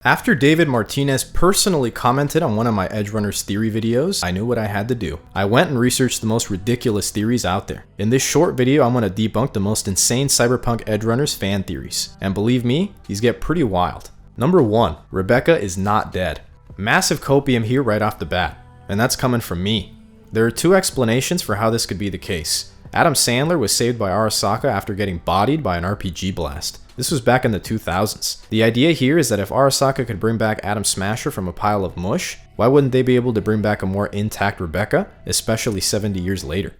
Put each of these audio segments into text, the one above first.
After David Martinez personally commented on one of my Edgerunners theory videos, I knew what I had to do. I went and researched the most ridiculous theories out there. In this short video, I'm going to debunk the most insane Cyberpunk Edgerunners fan theories. And believe me, these get pretty wild. Number 1. Rebecca is not dead. Massive copium here right off the bat. And that's coming from me. There are two explanations for how this could be the case. Adam Sandler was saved by Arasaka after getting bodied by an RPG blast. This was back in the 2000s. The idea here is that if Arasaka could bring back Adam Smasher from a pile of mush, why wouldn't they be able to bring back a more intact Rebecca, especially 70 years later?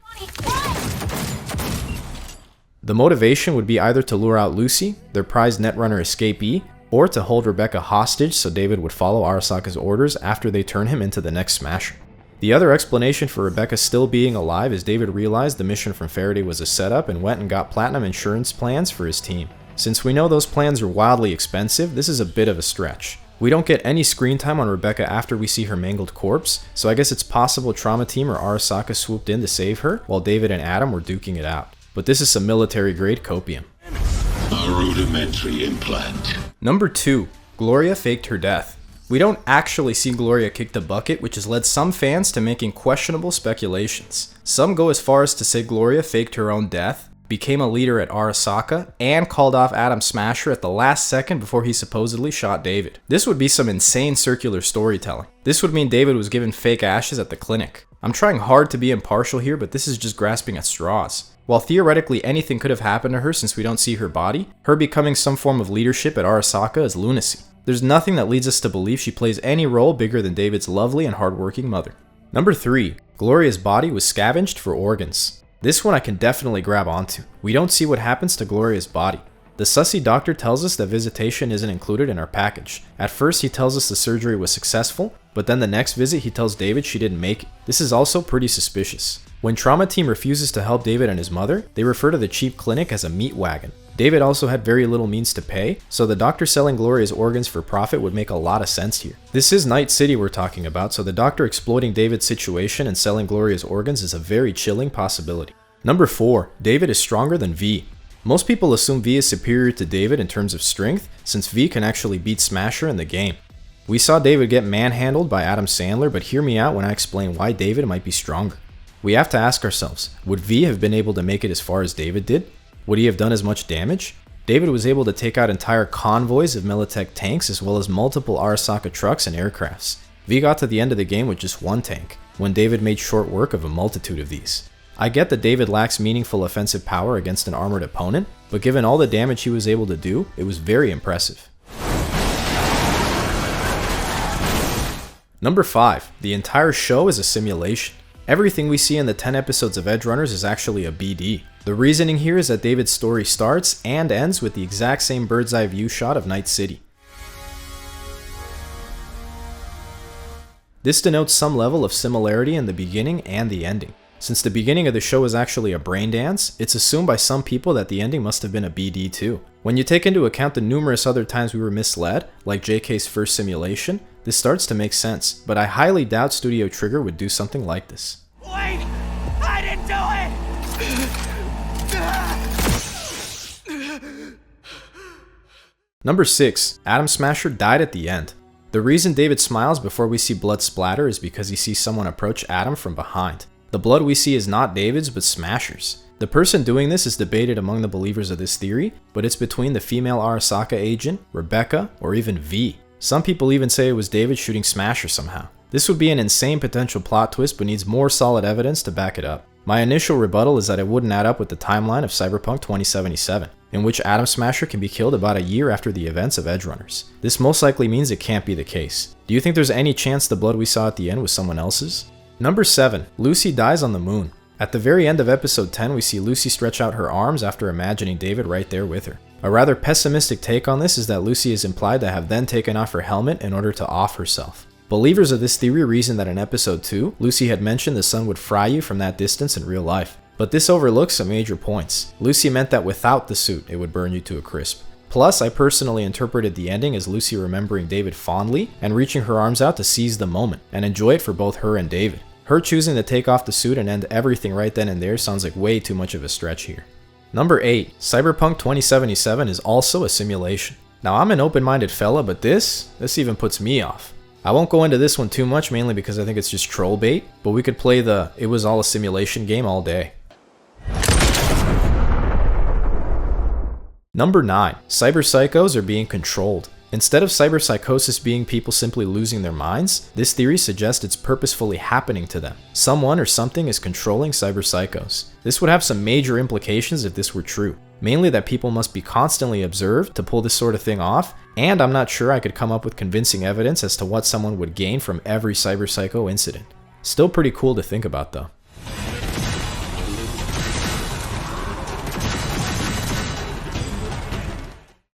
The motivation would be either to lure out Lucy, their prized Netrunner escapee, or to hold Rebecca hostage so David would follow Arasaka's orders after they turn him into the next Smasher. The other explanation for Rebecca still being alive is David realized the mission from Faraday was a setup and went and got platinum insurance plans for his team. Since we know those plans are wildly expensive, this is a bit of a stretch. We don't get any screen time on Rebecca after we see her mangled corpse, so I guess it's possible Trauma Team or Arasaka swooped in to save her while David and Adam were duking it out. But this is some military grade copium. A rudimentary implant. Number 2. Gloria faked her death. We don't actually see Gloria kick the bucket, which has led some fans to making questionable speculations. Some go as far as to say Gloria faked her own death, became a leader at Arasaka, and called off Adam Smasher at the last second before he supposedly shot David. This would be some insane circular storytelling. This would mean David was given fake ashes at the clinic. I'm trying hard to be impartial here, but this is just grasping at straws. While theoretically anything could have happened to her since we don't see her body, her becoming some form of leadership at Arasaka is lunacy. There's nothing that leads us to believe she plays any role bigger than David's lovely and hardworking mother. Number 3. Gloria's body was scavenged for organs. This one I can definitely grab onto. We don't see what happens to Gloria's body. The sussy doctor tells us that visitation isn't included in our package. At first he tells us the surgery was successful, but then the next visit he tells David she didn't make it. This is also pretty suspicious. When Trauma Team refuses to help David and his mother, they refer to the cheap clinic as a meat wagon. David also had very little means to pay, so the doctor selling Gloria's organs for profit would make a lot of sense here. This is Night City we're talking about, so the doctor exploiting David's situation and selling Gloria's organs is a very chilling possibility. Number 4. David is stronger than V. Most people assume V is superior to David in terms of strength, since V can actually beat Smasher in the game. We saw David get manhandled by Adam Sandler, but hear me out when I explain why David might be stronger. We have to ask ourselves, would V have been able to make it as far as David did? Would he have done as much damage? David was able to take out entire convoys of Militech tanks as well as multiple Arasaka trucks and aircrafts. V got to the end of the game with just one tank, when David made short work of a multitude of these. I get that David lacks meaningful offensive power against an armored opponent, but given all the damage he was able to do, it was very impressive. Number 5. The entire show is a simulation. Everything we see in the 10 episodes of Edgerunners is actually a BD. The reasoning here is that David's story starts and ends with the exact same bird's eye view shot of Night City. This denotes some level of similarity in the beginning and the ending. Since the beginning of the show is actually a brain dance, it's assumed by some people that the ending must have been a BD too. When you take into account the numerous other times we were misled, like JK's first simulation, this starts to make sense, but I highly doubt Studio Trigger would do something like this. Wait! I didn't do it! Number 6. Adam Smasher died at the end. The reason David smiles before we see blood splatter is because he sees someone approach Adam from behind. The blood we see is not David's, but Smasher's. The person doing this is debated among the believers of this theory, but it's between the female Arasaka agent, Rebecca, or even V. Some people even say it was David shooting Smasher somehow. This would be an insane potential plot twist, but needs more solid evidence to back it up. My initial rebuttal is that it wouldn't add up with the timeline of Cyberpunk 2077, in which Adam Smasher can be killed about a year after the events of Edgerunners. This most likely means it can't be the case. Do you think there's any chance the blood we saw at the end was someone else's? Number 7. Lucy dies on the moon. At the very end of episode 10, we see Lucy stretch out her arms after imagining David right there with her. A rather pessimistic take on this is that Lucy is implied to have then taken off her helmet in order to off herself. Believers of this theory reason that in episode 2, Lucy had mentioned the sun would fry you from that distance in real life. But this overlooks some major points. Lucy meant that without the suit, it would burn you to a crisp. Plus, I personally interpreted the ending as Lucy remembering David fondly and reaching her arms out to seize the moment and enjoy it for both her and David. Her choosing to take off the suit and end everything right then and there sounds like way too much of a stretch here. Number 8. Cyberpunk 2077 is also a simulation. Now I'm an open-minded fella, but this even puts me off. I won't go into this one too much, mainly because I think it's just troll bait, but we could play the "it was all a simulation" game all day. Number 9. Cyberpsychos are being controlled. Instead of cyberpsychosis being people simply losing their minds, this theory suggests it's purposefully happening to them. Someone or something is controlling cyberpsychos. This would have some major implications if this were true. Mainly that people must be constantly observed to pull this sort of thing off, and I'm not sure I could come up with convincing evidence as to what someone would gain from every cyberpsycho incident. Still pretty cool to think about though.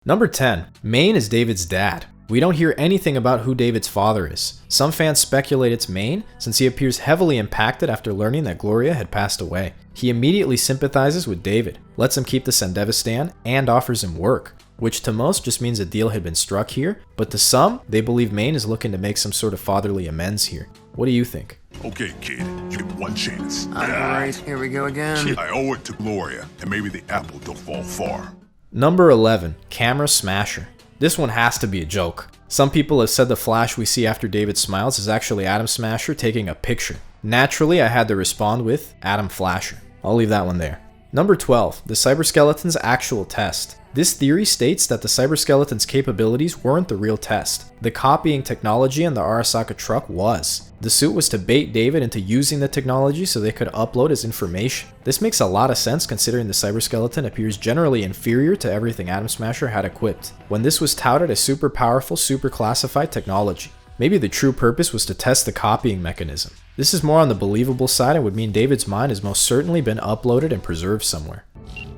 Number 10. Maine is David's dad. We don't hear anything about who David's father is. Some fans speculate it's Maine, since he appears heavily impacted after learning that Gloria had passed away. He immediately sympathizes with David, lets him keep the Sandevistan, and offers him work, which to most just means a deal had been struck here, but to some, they believe Maine is looking to make some sort of fatherly amends here. What do you think? Okay, kid, you get one chance. Alright, here we go again. I owe it to Gloria, and maybe the apple don't fall far. Number 11. Camera Smasher. This one has to be a joke. Some people have said the flash we see after David smiles is actually Adam Smasher taking a picture. Naturally, I had to respond with Adam Flasher. I'll leave that one there. Number 12. The Cyberskeleton's actual test. This theory states that the Cyberskeleton's capabilities weren't the real test. The copying technology in the Arasaka truck was. The suit was to bait David into using the technology so they could upload his information. This makes a lot of sense considering the Cyberskeleton appears generally inferior to everything Atom Smasher had equipped, when this was touted as super powerful, super classified technology. Maybe the true purpose was to test the copying mechanism. This is more on the believable side and would mean David's mind has most certainly been uploaded and preserved somewhere.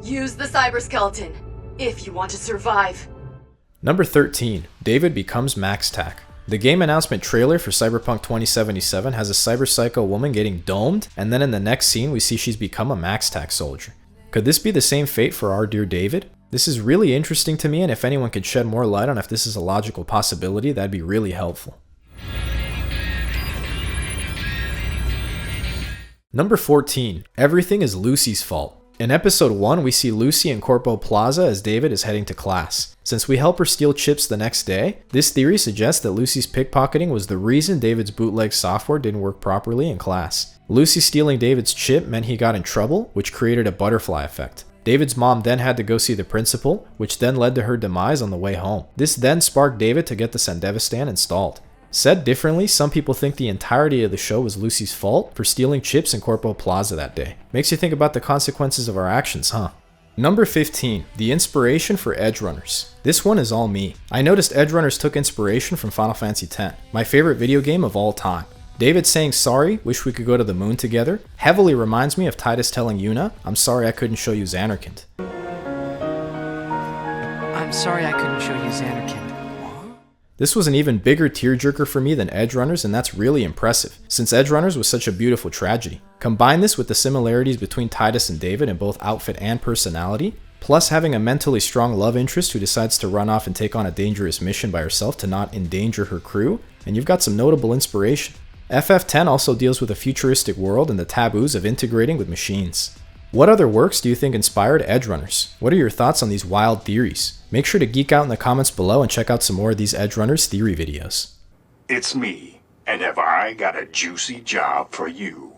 Use the Cyberskeleton if you want to survive. Number 13. David becomes MaxTac. The game announcement trailer for Cyberpunk 2077 has a cyberpsycho woman getting domed, and then in the next scene we see she's become a MaxTac soldier. Could this be the same fate for our dear David? This is really interesting to me, and if anyone could shed more light on if this is a logical possibility, that'd be really helpful. Number 14. Everything is Lucy's fault. In episode 1, we see Lucy in Corpo Plaza as David is heading to class. Since we help her steal chips the next day, this theory suggests that Lucy's pickpocketing was the reason David's bootleg software didn't work properly in class. Lucy stealing David's chip meant he got in trouble, which created a butterfly effect. David's mom then had to go see the principal, which then led to her demise on the way home. This then sparked David to get the Sandevistan installed. Said differently, some people think the entirety of the show was Lucy's fault for stealing chips in Corpo Plaza that day. Makes you think about the consequences of our actions, huh? Number 15. The inspiration for Edgerunners. This one is all me. I noticed Edgerunners took inspiration from Final Fantasy X, my favorite video game of all time. David saying sorry, wish we could go to the moon together, heavily reminds me of Titus telling Yuna, I'm sorry I couldn't show you Xanarkand. I'm sorry I couldn't show you Xanarkand. This was an even bigger tearjerker for me than Edgerunners, and that's really impressive, since Edgerunners was such a beautiful tragedy. Combine this with the similarities between Titus and David in both outfit and personality, plus having a mentally strong love interest who decides to run off and take on a dangerous mission by herself to not endanger her crew, and you've got some notable inspiration. FF10 also deals with a futuristic world and the taboos of integrating with machines. What other works do you think inspired Edgerunners? What are your thoughts on these wild theories? Make sure to geek out in the comments below and check out some more of these Edgerunners theory videos. It's me, and have I got a juicy job for you.